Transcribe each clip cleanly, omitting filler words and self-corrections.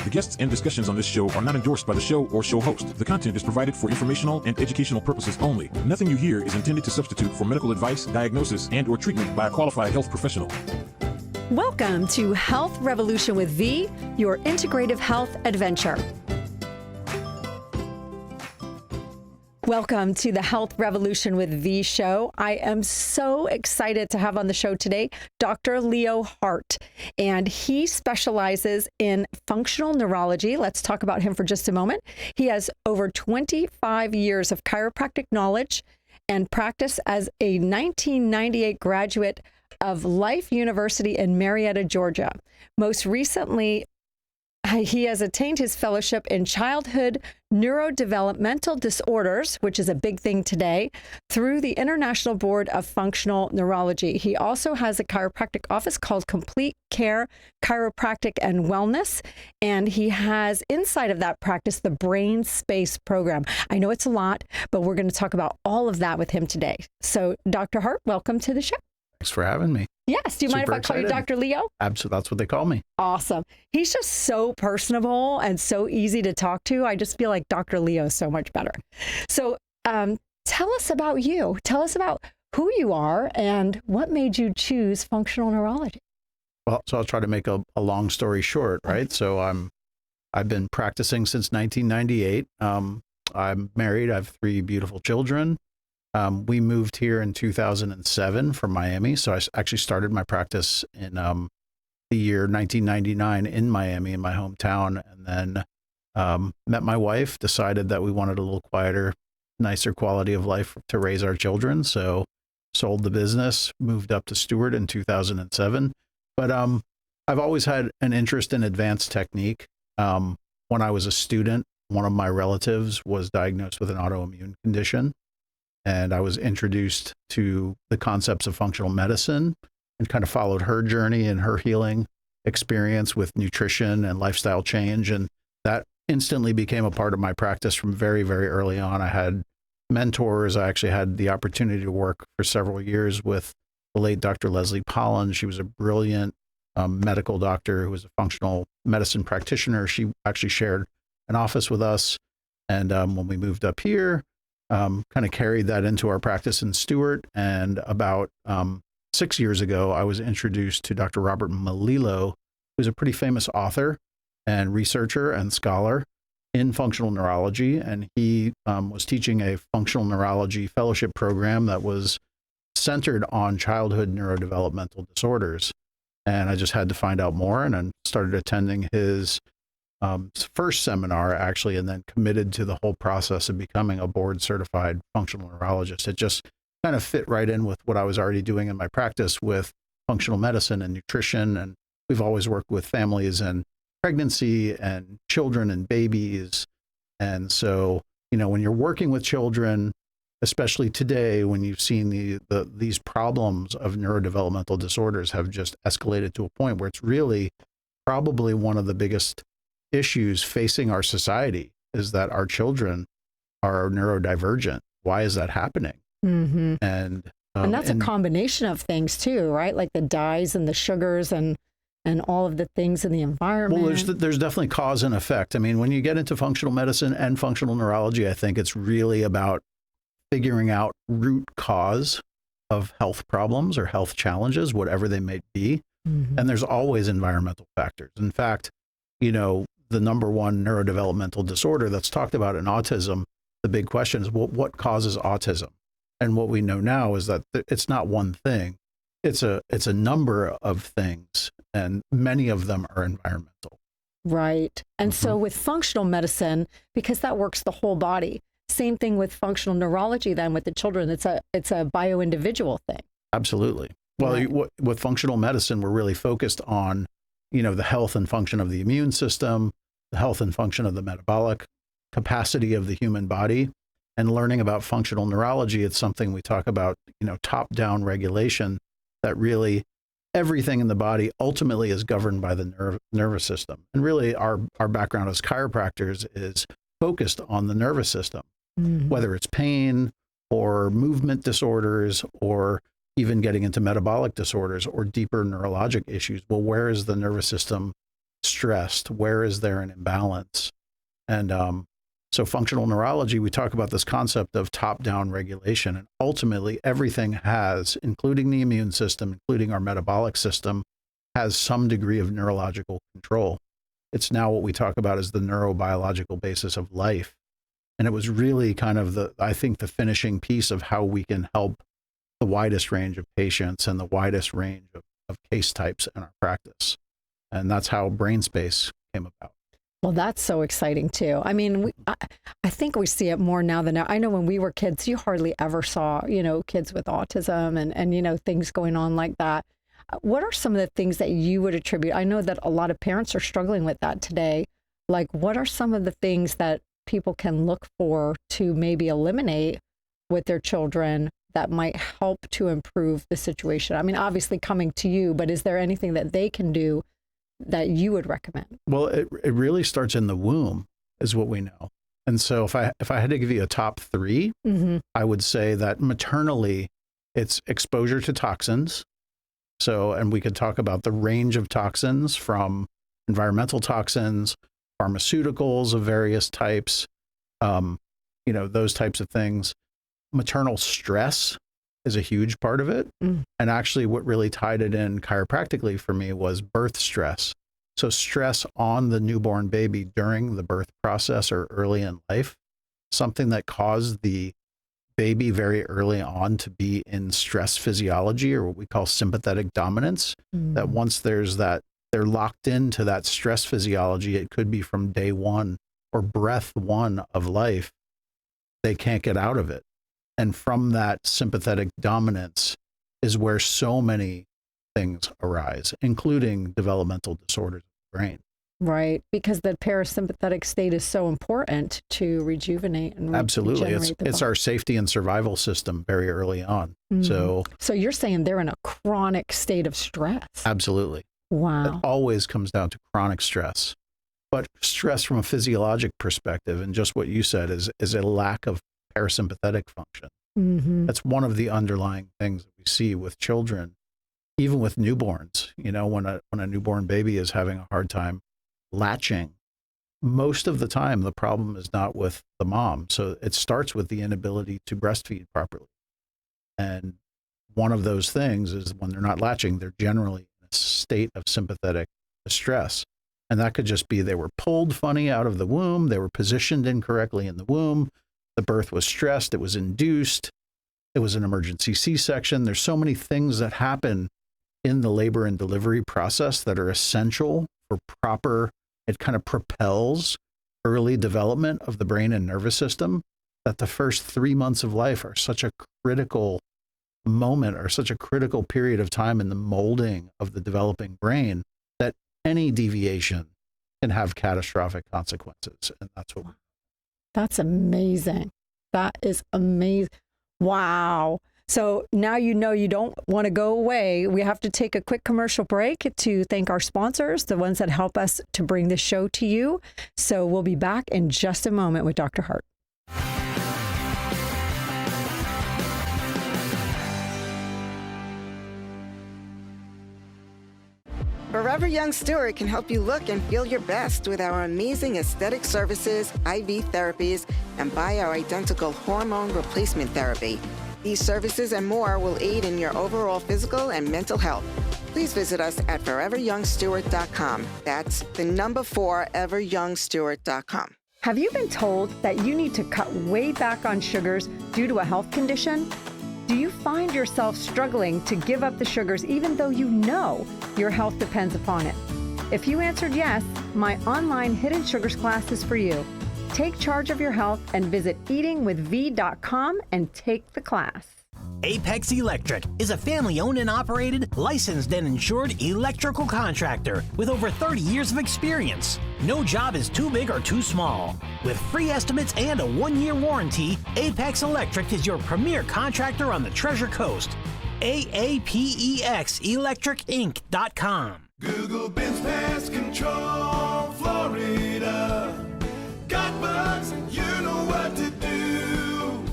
The guests and discussions on this show are not endorsed by the show or show host. The content is provided for informational and educational purposes only. Nothing you hear is intended to substitute for medical advice, diagnosis, and/or treatment by a qualified health professional. Welcome to Health Revolution with V, your integrative health adventure. Welcome to the Health Revolution with V show. I am so excited to have on the show today Dr. Leo Hart, and he specializes in functional neurology. Let's talk about him for just a moment. He has over 25 years of chiropractic knowledge and practice as a 1998 graduate of Life University in Marietta, Georgia. Most recently, he has attained his fellowship in childhood neurodevelopmental disorders, which is a big thing today, through the International Board of Functional Neurology. He also has a chiropractic office called Complete Care Chiropractic and Wellness, and he has inside of that practice the Brain Space program. I know it's a lot, but we're going to talk about all of that with him today. So, Dr. Hart, welcome to the show. Thanks for having me. Yes. Do you mind if I call you Dr. Leo? Absolutely. That's what they call me. Awesome. He's just so personable and so easy to talk to. I just feel like Dr. Leo is so much better. So tell us about you. Tell us about who you are and what made you choose functional neurology. Well, so I'll try to make a long story short, right? So I've been practicing since 1998. I'm married. I have 3 beautiful children. We moved here in 2007 from Miami. So I actually started my practice in the year 1999 in Miami, in my hometown, and then met my wife, decided that we wanted a little quieter, nicer quality of life to raise our children. So sold the business, moved up to Stewart in 2007. But I've always had an interest in advanced technique. When I was a student, one of my relatives was diagnosed with an autoimmune condition. And I was introduced to the concepts of functional medicine and kind of followed her journey and her healing experience with nutrition and lifestyle change. And that instantly became a part of my practice from very, very early on. I had mentors. I actually had the opportunity to work for several years with the late Dr. Leslie Pollan. She was a brilliant medical doctor who was a functional medicine practitioner. She actually shared an office with us. And when we moved up here, kind of carried that into our practice in Stewart. And about 6 years ago, I was introduced to Dr. Robert Melillo, who's a pretty famous author and researcher and scholar in functional neurology. And he was teaching a functional neurology fellowship program that was centered on childhood neurodevelopmental disorders. And I just had to find out more, and then started attending his first seminar, actually, and then committed to the whole process of becoming a board certified functional neurologist. It just kind of fit right in with what I was already doing in my practice with functional medicine and nutrition. And we've always worked with families and pregnancy and children and babies. And so, you know, when you're working with children, especially today, when you've seen these problems of neurodevelopmental disorders have just escalated to a point where it's really probably one of the biggest issues facing our society is that our children are neurodivergent. Why is that happening? Mm-hmm. And that's a combination of things too, right? Like the dyes and the sugars and all of the things in the environment. Well, there's definitely cause and effect. I mean, when you get into functional medicine and functional neurology, I think it's really about figuring out root cause of health problems or health challenges, whatever they may be. Mm-hmm. And there's always environmental factors. In fact, you know, the number one neurodevelopmental disorder that's talked about in autism, the big question is, well, what causes autism? And what we know now is that it's not one thing. It's a number of things, and many of them are environmental. Right. And so with functional medicine, because that works the whole body, same thing with functional neurology then with the children. It's a bio-individual thing. Absolutely. Well, right. With functional medicine, we're really focused on, you know, the health and function of the immune system, the health and function of the metabolic capacity of the human body. And learning about functional neurology, it's something we talk about, you know, top-down regulation, that really everything in the body ultimately is governed by the nervous system. And really our background as chiropractors is focused on the nervous system, whether it's pain or movement disorders or even getting into metabolic disorders or deeper neurologic issues. Well, where is the nervous system stressed? Where is there an imbalance? And so functional neurology, we talk about this concept of top-down regulation. And ultimately, everything has, including the immune system, including our metabolic system, has some degree of neurological control. It's now what we talk about as the neurobiological basis of life. And it was really kind of I think the finishing piece of how we can help the widest range of patients and the widest range of case types in our practice. And that's how BrainSpace came about. Well, that's so exciting too. I mean, I think we see it more now than ever. I know when we were kids, you hardly ever saw, kids with autism and things going on like that. What are some of the things that you would attribute? I know that a lot of parents are struggling with that today. Like, what are some of the things that people can look for to maybe eliminate with their children that might help to improve the situation? I mean, obviously coming to you, but is there anything that they can do that you would recommend? Well, it really starts in the womb, is what we know. And so if I had to give you a top three, I would say that maternally, it's exposure to toxins. So, and we could talk about the range of toxins from environmental toxins, pharmaceuticals of various types, those types of things. Maternal stress is a huge part of it. And actually what really tied it in chiropractically for me was birth stress. So stress on the newborn baby during the birth process or early in life, something that caused the baby very early on to be in stress physiology, or what we call sympathetic dominance, that once they're locked into that stress physiology, it could be from day one or breath one of life, they can't get out of it. And from that sympathetic dominance is where so many things arise, including developmental disorders of the brain. Right, because the parasympathetic state is so important to rejuvenate and absolutely. Regenerate It's our safety and survival system very early on. So you're saying they're in a chronic state of stress. Absolutely. Wow. It always comes down to chronic stress. But stress from a physiologic perspective, and just what you said, is a lack of parasympathetic function. That's one of the underlying things that we see with children, even with newborns. When a newborn baby is having a hard time latching, most of the time the problem is not with the mom. So it starts with the inability to breastfeed properly. And one of those things is when they're not latching, they're generally in a state of sympathetic distress. And that could just be they were pulled funny out of the womb, they were positioned incorrectly in the womb, the birth was stressed, it was induced, it was an emergency C-section. There's so many things that happen in the labor and delivery process that are essential for proper, it kind of propels early development of the brain and nervous system, that the first 3 months of life are such a critical moment or such a critical period of time in the molding of the developing brain that any deviation can have catastrophic consequences. And that's amazing. That is amazing. Wow. So now you don't want to go away. We have to take a quick commercial break to thank our sponsors, the ones that help us to bring this show to you. So we'll be back in just a moment with Dr. Hart. Forever Young Stewart can help you look and feel your best with our amazing aesthetic services, IV therapies, and bioidentical hormone replacement therapy. These services and more will aid in your overall physical and mental health. Please visit us at foreveryoungstewart.com. That's the number 4, everyoungstewart.com. Have you been told that you need to cut way back on sugars due to a health condition? Do you find yourself struggling to give up the sugars even though you know your health depends upon it? If you answered yes, my online Hidden Sugars class is for you. Take charge of your health and visit eatingwithv.com and take the class. Apex Electric is a family-owned and operated, licensed and insured electrical contractor with over 30 years of experience. No job is too big or too small. With free estimates and a 1-year warranty, Apex Electric is your premier contractor on the Treasure Coast. AAPEXelectricinc.com. Google Bins Pest Control, Florida. Got bugs, you know what to do.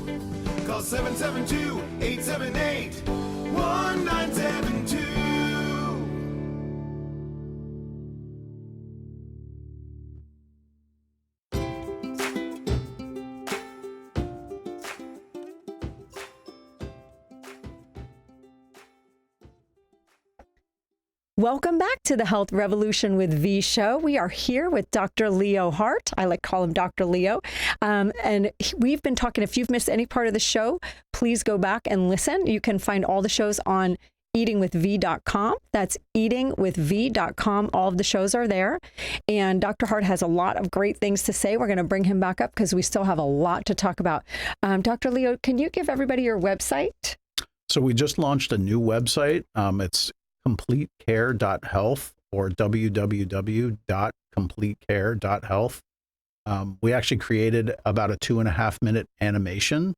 Call 772-878-1972. Welcome back to the Health Revolution with V show. We are here with Dr. Leo Hart. I like to call him Dr. Leo. We've been talking, if you've missed any part of the show, please go back and listen. You can find all the shows on eatingwithv.com. That's eatingwithv.com. All of the shows are there. And Dr. Hart has a lot of great things to say. We're going to bring him back up because we still have a lot to talk about. Dr. Leo, can you give everybody your website? So we just launched a new website. It's completecare.health or www.completecare.health. We actually created about a 2.5-minute animation,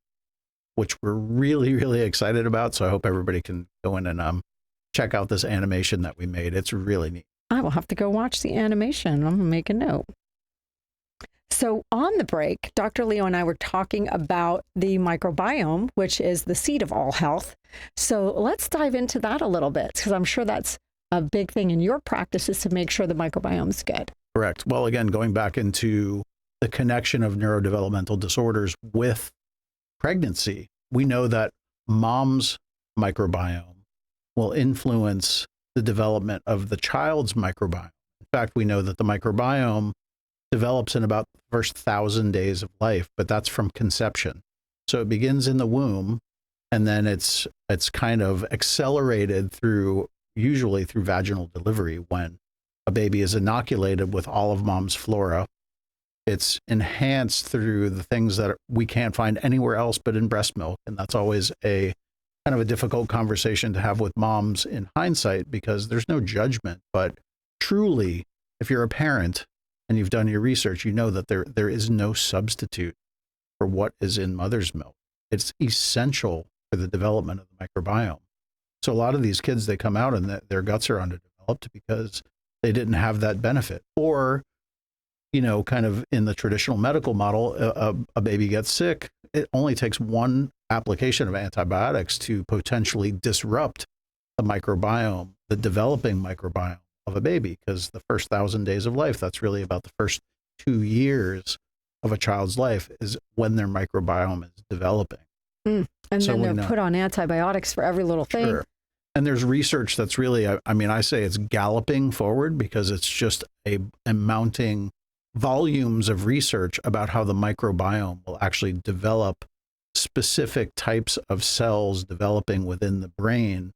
which we're really, really excited about. So I hope everybody can go in and check out this animation that we made. It's really neat. I will have to go watch the animation. I'm going to make a note. So on the break, Dr. Leo and I were talking about the microbiome, which is the seat of all health. So let's dive into that a little bit, because I'm sure that's a big thing in your practice, is to make sure the microbiome's good. Correct. Well, again, going back into the connection of neurodevelopmental disorders with pregnancy, we know that mom's microbiome will influence the development of the child's microbiome. In fact, we know that the microbiome develops in about the first 1,000 days of life, but that's from conception. So it begins in the womb, and then it's kind of accelerated usually through vaginal delivery. When a baby is inoculated with all of mom's flora, it's enhanced through the things that we can't find anywhere else but in breast milk. And that's always a kind of a difficult conversation to have with moms in hindsight, because there's no judgment. But truly, if you're a parent and you've done your research, you know that there is no substitute for what is in mother's milk. It's essential for the development of the microbiome. So a lot of these kids, they come out and their guts are underdeveloped because they didn't have that benefit. Or, kind of in the traditional medical model, a baby gets sick. It only takes one application of antibiotics to potentially disrupt the microbiome, the developing microbiome of a baby, because the first 1,000 days of life, that's really about the first 2 years of a child's life, is when their microbiome is developing. And so then they're put on antibiotics for every little thing. Sure. And there's research that's really, I say it's galloping forward, because it's just a mounting volumes of research about how the microbiome will actually develop specific types of cells developing within the brain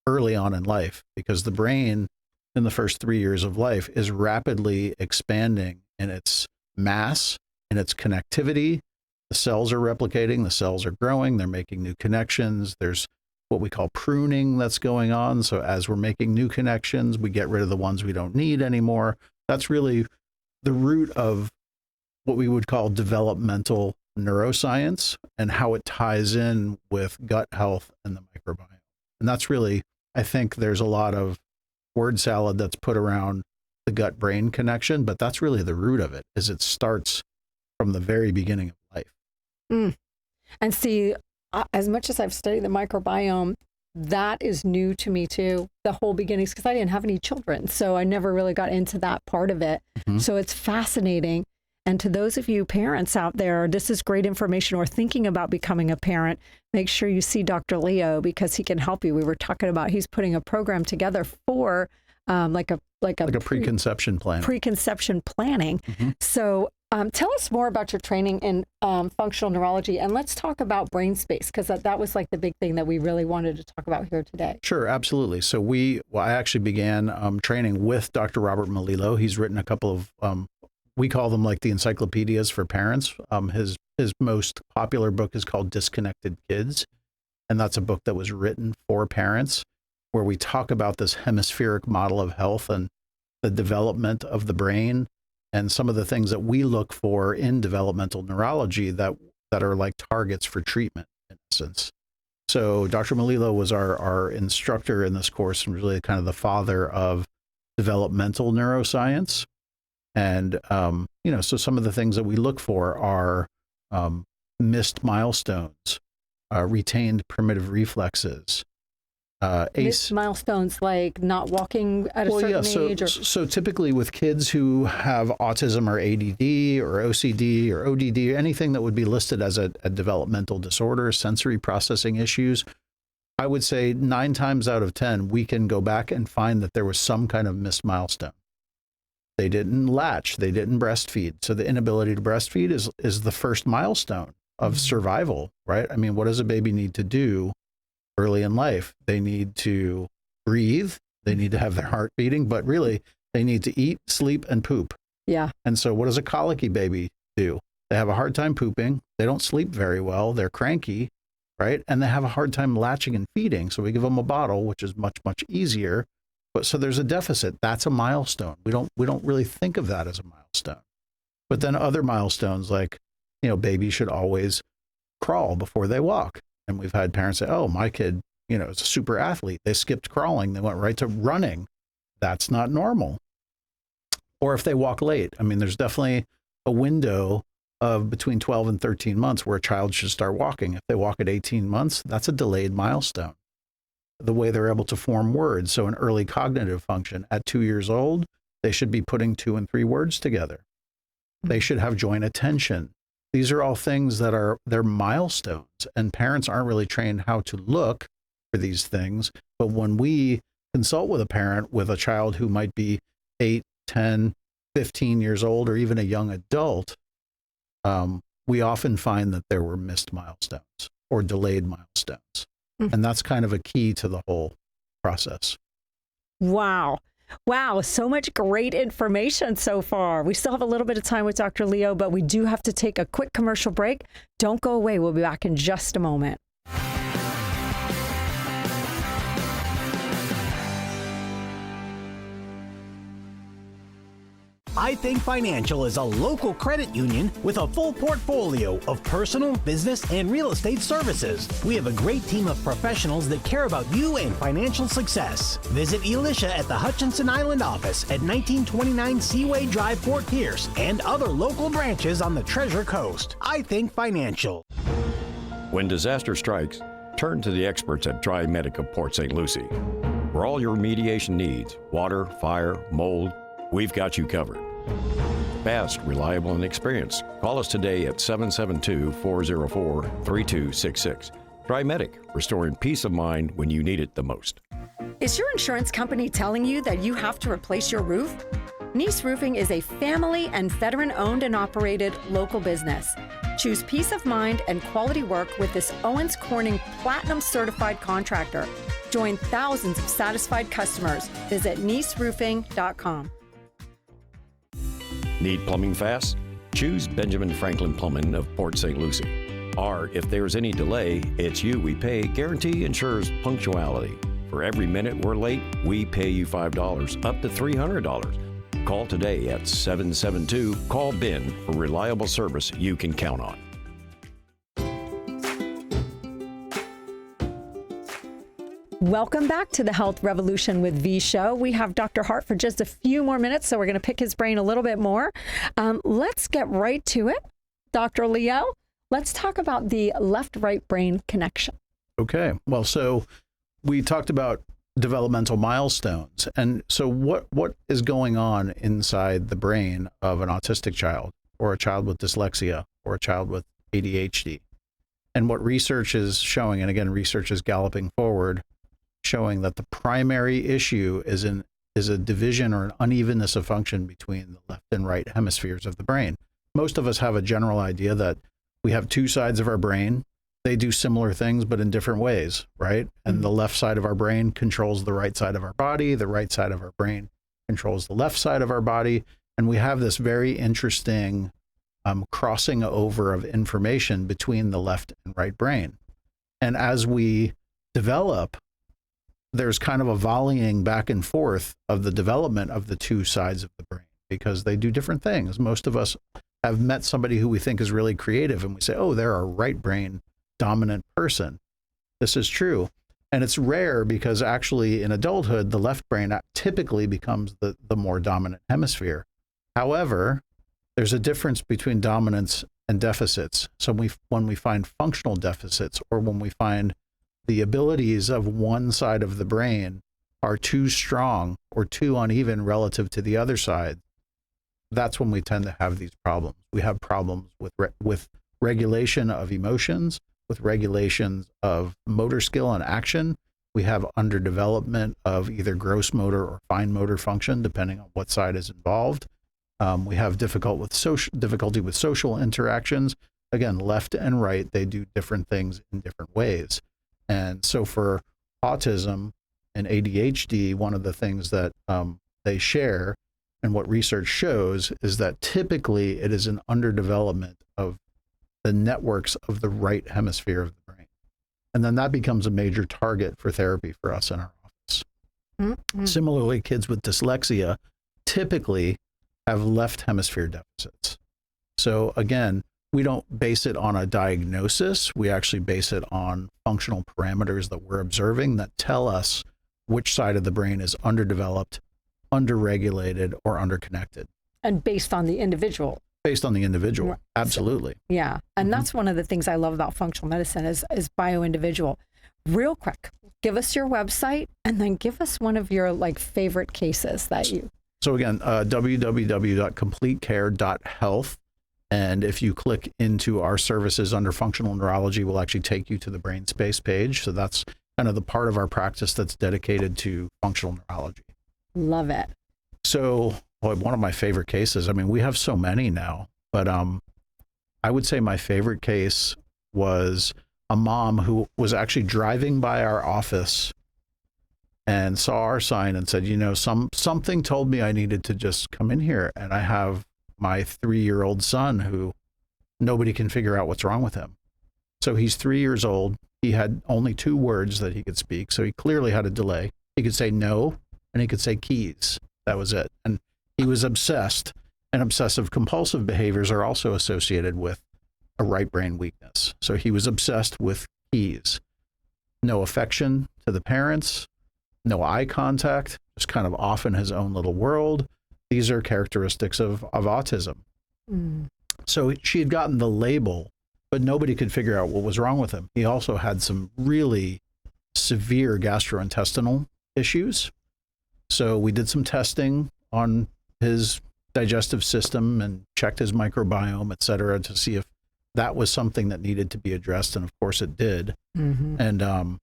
early on in life, because the brain in the first 3 years of life is rapidly expanding in its mass, in its connectivity. The cells are replicating, the cells are growing, they're making new connections. There's what we call pruning that's going on. So as we're making new connections, we get rid of the ones we don't need anymore. That's really the root of what we would call developmental neuroscience, and how it ties in with gut health and the microbiome. And that's really, I think there's a lot of word salad that's put around the gut-brain connection, but that's really the root of it, is it starts from the very beginning of life. And see, as much as I've studied the microbiome, that is new to me too, the whole beginnings, because I didn't have any children. So I never really got into that part of it. So it's fascinating. And to those of you parents out there, this is great information, or thinking about becoming a parent. Make sure you see Dr. Leo, because he can help you. We were talking about, he's putting a program together for like a preconception plan. Preconception planning. So tell us more about your training in functional neurology, and let's talk about brain space, because that was like the big thing that we really wanted to talk about here today. Sure, absolutely. So I actually began training with Dr. Robert Melillo. He's written a couple of, we call them like the encyclopedias for parents. His most popular book is called Disconnected Kids, and that's a book that was written for parents, where we talk about this hemispheric model of health and the development of the brain, and some of the things that we look for in developmental neurology that are like targets for treatment, in essence. So Dr. Melillo was our instructor in this course, and really kind of the father of developmental neuroscience. And, so some of the things that we look for are missed milestones, retained primitive reflexes, missed milestones, like not walking at a certain age? So typically with kids who have autism or ADD or OCD or ODD, or anything that would be listed as a developmental disorder, sensory processing issues, I would say 9 times out of 10, we can go back and find that there was some kind of missed milestone. They didn't latch, they didn't breastfeed. So the inability to breastfeed is the first milestone of survival, right? I mean, what does a baby need to do early in life? They need to breathe, they need to have their heart beating, but really they need to eat, sleep, and poop. Yeah. And so what does a colicky baby do? They have a hard time pooping, they don't sleep very well, they're cranky, right? And they have a hard time latching and feeding. So we give them a bottle, which is much, much easier. But so there's a deficit. That's a milestone. We don't really think of that as a milestone. But then other milestones like, babies should always crawl before they walk. And we've had parents say, oh, my kid, is a super athlete. They skipped crawling. They went right to running. That's not normal. Or if they walk late. I mean, there's definitely a window of between 12 and 13 months where a child should start walking. If they walk at 18 months, that's a delayed milestone. The way they're able to form words. So an early cognitive function at 2 years old, they should be putting 2 and 3 words together. They should have joint attention. These are all things that they're milestones, and parents aren't really trained how to look for these things. But when we consult with a parent with a child who might be 8, 10, 15 years old, or even a young adult, we often find that there were missed milestones or delayed milestones. And that's kind of a key to the whole process. Wow. So much great information so far. We still have a little bit of time with Dr. Leo, but we do have to take a quick commercial break. Don't go away. We'll be back in just a moment. I Think Financial is a local credit union with a full portfolio of personal, business, and real estate services. We have a great team of professionals that care about you and financial success. Visit Elisha at the Hutchinson Island office at 1929 Seaway Drive, Fort Pierce, and other local branches on the Treasure Coast. I Think Financial. When disaster strikes, turn to the experts at TriMedic of Port St. Lucie. For all your remediation needs, water, fire, mold, we've got you covered. Fast, reliable, and experienced. Call us today at 772-404-3266. TriMedic, restoring peace of mind when you need it the most. Is your insurance company telling you that you have to replace your roof? Nice Roofing is a family and veteran-owned and operated local business. Choose peace of mind and quality work with this Owens Corning Platinum Certified contractor. Join thousands of satisfied customers. Visit niceroofing.com. Need plumbing fast? Choose Benjamin Franklin Plumbing of Port St. Lucie. Or if there's any delay, it's you we pay. Guarantee ensures punctuality. For every minute we're late, we pay you $5 up to $300. Call today at 772-CALL-BEN for reliable service you can count on. Welcome back to the Health Revolution with V Show. We have Dr. Hart for just a few more minutes, so we're going to pick his brain a little bit more. Let's get right to it. Dr. Leo, let's talk about the left-right brain connection. Okay. Well, so we talked about developmental milestones. And so what is going on inside the brain of an autistic child or a child with dyslexia or a child with ADHD? And what research is showing, and again, research is galloping forward, showing that the primary issue is a division or an unevenness of function between the left and right hemispheres of the brain. Most of us have a general idea that we have 2 sides of our brain. They do similar things, but in different ways, right? And the left side of our brain controls the right side of our body. The right side of our brain controls the left side of our body. And we have this very interesting crossing over of information between the left and right brain. And as we develop, there's kind of a volleying back and forth of the development of the 2 sides of the brain because they do different things. Most of us have met somebody who we think is really creative and we say, oh, they're a right brain dominant person. This is true. And it's rare because actually in adulthood, the left brain typically becomes the more dominant hemisphere. However, there's a difference between dominance and deficits. So when we find functional deficits or when we find the abilities of one side of the brain are too strong or too uneven relative to the other side, that's when we tend to have these problems. We have problems with regulation of emotions. with regulations of motor skill and action. We have underdevelopment of either gross motor or fine motor function, depending on what side is involved. We have difficulty with social interactions. Again, left and right, they do different things in different ways. And so for autism and ADHD, one of the things that they share and what research shows is that typically it is an underdevelopment of the networks of the right hemisphere of the brain. And then that becomes a major target for therapy for us in our office. Mm-hmm. Similarly, kids with dyslexia typically have left hemisphere deficits. So again, we don't base it on a diagnosis. We actually base it on functional parameters that we're observing that tell us which side of the brain is underdeveloped, underregulated, or underconnected. And based on the individual. Based on the individual, absolutely. Yeah, and that's one of the things I love about functional medicine is bio-individual. Real quick, give us your website and then give us one of your like favorite cases that you. So again, www.completecare.health. And if you click into our services under functional neurology, we'll actually take you to the brain space page. So that's kind of the part of our practice that's dedicated to functional neurology. Love it. So one of my favorite cases, I mean, we have so many now, but I would say my favorite case was a mom who was actually driving by our office and saw our sign and said, you know, something told me I needed to just come in here. And I have my 3-year-old son who nobody can figure out what's wrong with him. So he's 3 years old. He had only 2 words that he could speak. So he clearly had a delay. He could say no, and he could say keys. That was it. And he was obsessed, and obsessive compulsive behaviors are also associated with a right brain weakness. So he was obsessed with keys. No affection to the parents, no eye contact, just kind of off in his own little world. These are characteristics of autism. So she had gotten the label, but nobody could figure out what was wrong with him. He also had some really severe gastrointestinal issues. So we did some testing on his digestive system and checked his microbiome, et cetera, to see if that was something that needed to be addressed. And of course it did. Mm-hmm. And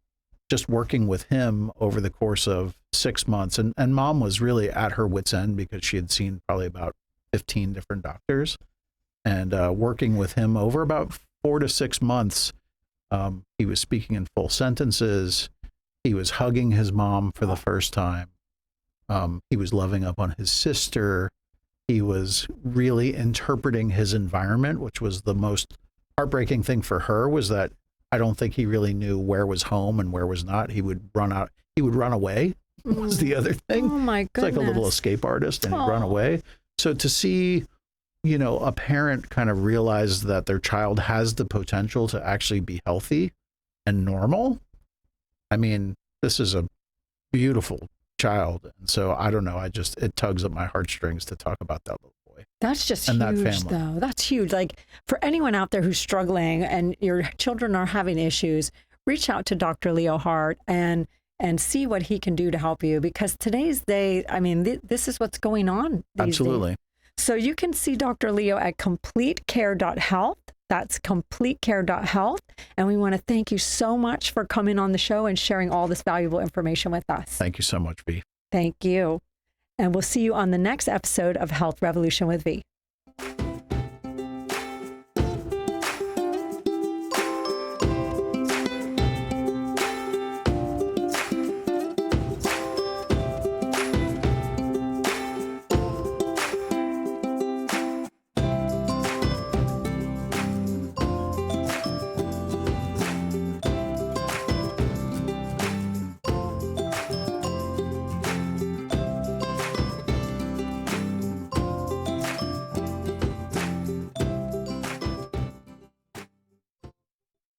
just working with him over the course of 6 months, and mom was really at her wit's end because she had seen probably about 15 different doctors, and working with him over about 4 to 6 months, he was speaking in full sentences. He was hugging his mom for the first time. He was loving up on his sister. He was really interpreting his environment, which was the most heartbreaking thing for her, was that I don't think he really knew where was home and where was not. He would run out. He would run away was the other thing. Oh my goodness. It's like a little escape artist, and he'd run away. So to see, you know, a parent kind of realize that their child has the potential to actually be healthy and normal. I mean, this is a beautiful child. And so I don't know. It tugs at my heartstrings to talk about that little boy. That's just and huge, that family. though. That's huge. Like for anyone out there who's struggling and your children are having issues, reach out to Dr. Leo Hart and see what he can do to help you, because today's day, I mean, this is what's going on these Absolutely. days. So you can see Dr. Leo at completecare.health. That's completecare.health. And we want to thank you so much for coming on the show and sharing all this valuable information with us. Thank you so much, V. Thank you. And we'll see you on the next episode of Health Revolution with V.